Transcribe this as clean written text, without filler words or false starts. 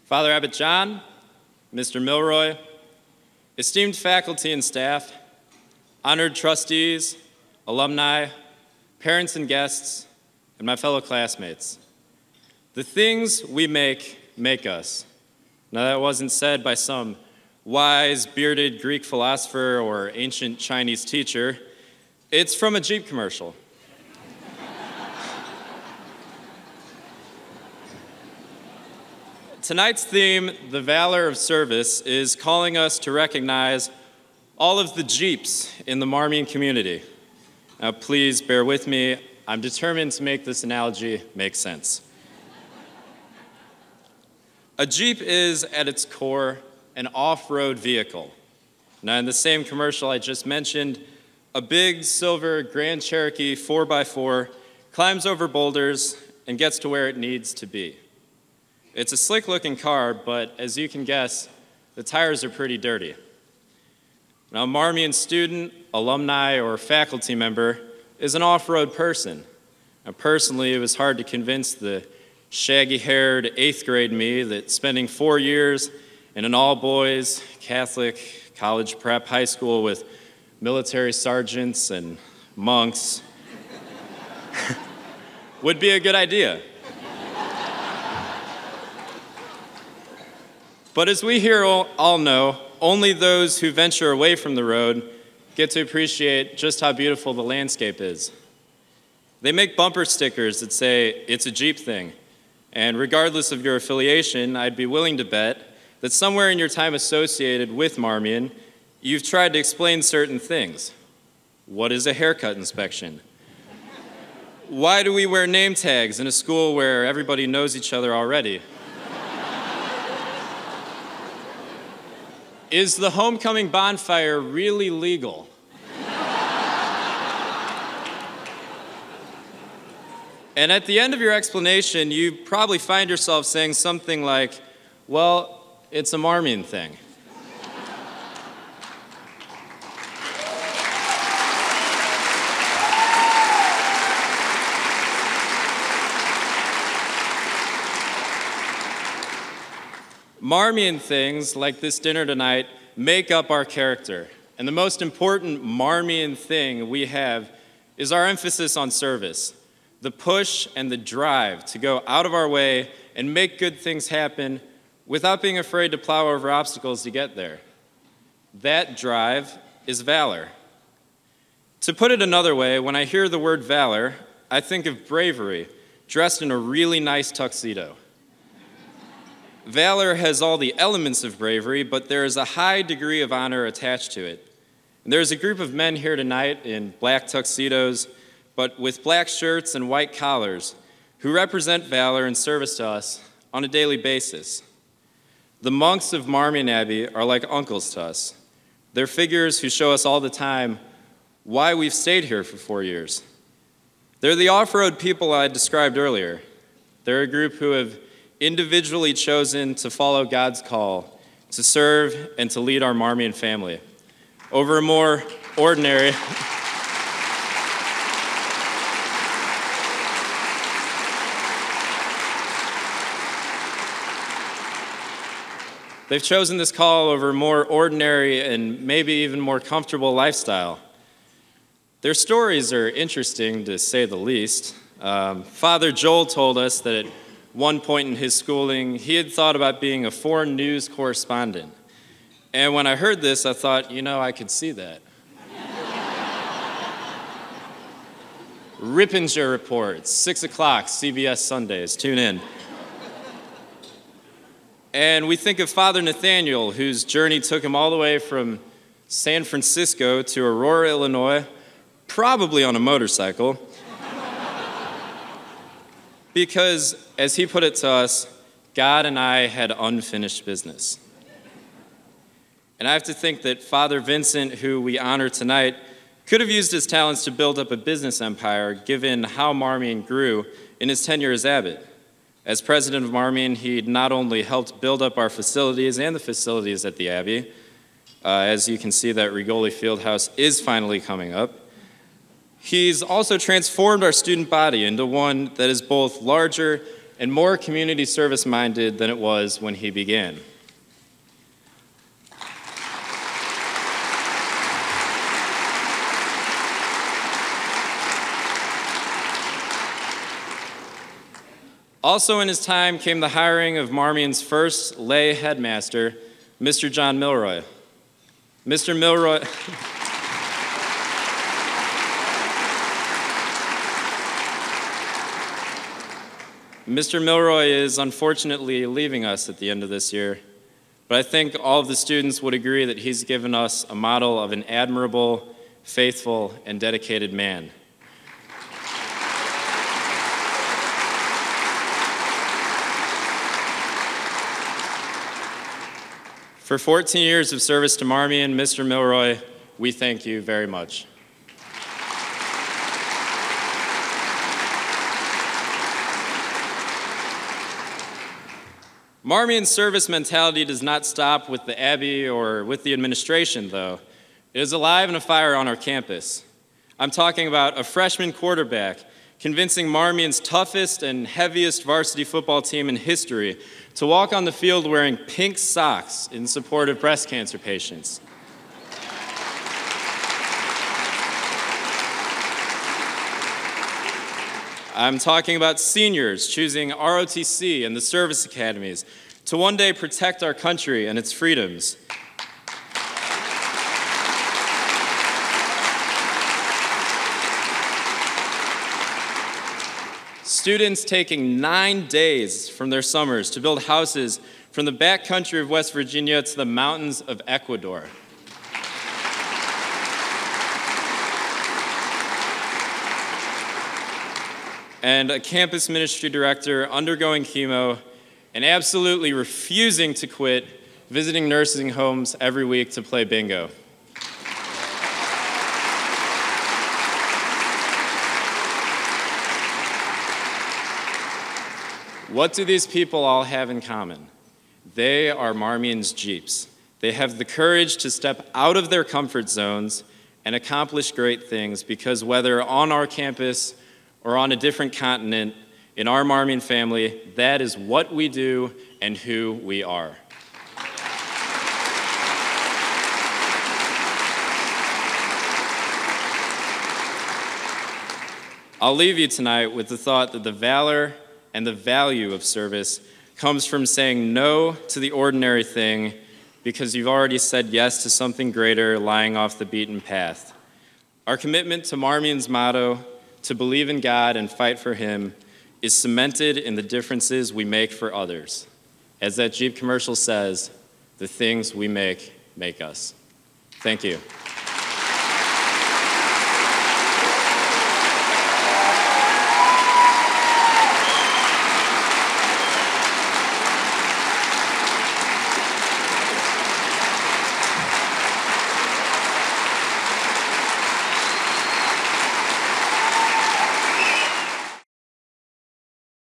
Father Abbot John, Mr. Milroy, esteemed faculty and staff, honored trustees, alumni, parents and guests, and my fellow classmates. The things we make us. Now that wasn't said by some wise, bearded Greek philosopher or ancient Chinese teacher. It's from a Jeep commercial. Tonight's theme, the Valor of Service, is calling us to recognize all of the Jeeps in the Marmion community. Now please bear with me. I'm determined to make this analogy make sense. A Jeep is, at its core, an off-road vehicle. Now, in the same commercial I just mentioned, a big silver Grand Cherokee 4x4 climbs over boulders and gets to where it needs to be. It's a slick-looking car, but as you can guess, the tires are pretty dirty. Now, a Marmion student, alumni, or faculty member is an off-road person. Now, personally, it was hard to convince the shaggy-haired 8th grade me that spending 4 years in an all-boys Catholic college prep high school with military sergeants and monks would be a good idea. But as we here all know, only those who venture away from the road get to appreciate just how beautiful the landscape is. They make bumper stickers that say, "It's a Jeep thing." And regardless of your affiliation, I'd be willing to bet that somewhere in your time associated with Marmion, you've tried to explain certain things. What is a haircut inspection? Why do we wear name tags in a school where everybody knows each other already? Is the homecoming bonfire really legal? And at the end of your explanation, you probably find yourself saying something like, well, it's a Marmion thing. Marmion things, like this dinner tonight, make up our character. And the most important Marmion thing we have is our emphasis on service. The push and the drive to go out of our way and make good things happen without being afraid to plow over obstacles to get there. That drive is valor. To put it another way, when I hear the word valor, I think of bravery, dressed in a really nice tuxedo. Valor has all the elements of bravery, but there is a high degree of honor attached to it. And there's a group of men here tonight in black tuxedos, but with black shirts and white collars, who represent valor and service to us on a daily basis. The monks of Marmion Abbey are like uncles to us. They're figures who show us all the time why we've stayed here for 4 years. They're the off-road people I described earlier. They're a group who have individually chosen to follow God's call, to serve and to lead our Marmion family over a more ordinary They've chosen this call over a more ordinary and maybe even more comfortable lifestyle. Their stories are interesting, to say the least. Father Joel told us that at one point in his schooling, he had thought about being a foreign news correspondent. And when I heard this, I thought, you know, I could see that. Rippinger Report, 6 o'clock, CBS Sundays, tune in. And we think of Father Nathaniel, whose journey took him all the way from San Francisco to Aurora, Illinois, probably on a motorcycle. Because, as he put it to us, God and I had unfinished business. And I have to think that Father Vincent, who we honor tonight, could have used his talents to build up a business empire, given how Marmion grew in his tenure as abbot. As president of Marmion, he not only helped build up our facilities and the facilities at the Abbey. As you can see, that Rigoli Fieldhouse is finally coming up. He's also transformed our student body into one that is both larger and more community service-minded than it was when he began. Also in his time came the hiring of Marmion's first lay headmaster, Mr. John Milroy. Mr. Milroy Mr. Milroy is unfortunately leaving us at the end of this year, but I think all of the students would agree that he's given us a model of an admirable, faithful, and dedicated man. For 14 years of service to Marmion, Mr. Milroy, we thank you very much. Marmion's service mentality does not stop with the Abbey or with the administration, though. It is alive and afire on our campus. I'm talking about a freshman quarterback convincing Marmion's toughest and heaviest varsity football team in history to walk on the field wearing pink socks in support of breast cancer patients. I'm talking about seniors choosing ROTC and the service academies to one day protect our country and its freedoms. Students taking 9 days from their summers to build houses from the backcountry of West Virginia to the mountains of Ecuador. And a campus ministry director undergoing chemo and absolutely refusing to quit, visiting nursing homes every week to play bingo. What do these people all have in common? They are Marmion's Jeeps. They have the courage to step out of their comfort zones and accomplish great things because whether on our campus or on a different continent, in our Marmion family, that is what we do and who we are. I'll leave you tonight with the thought that the valor and the value of service comes from saying no to the ordinary thing because you've already said yes to something greater lying off the beaten path. Our commitment to Marmion's motto, to believe in God and fight for Him, is cemented in the differences we make for others. As that Jeep commercial says, the things we make us. Thank you.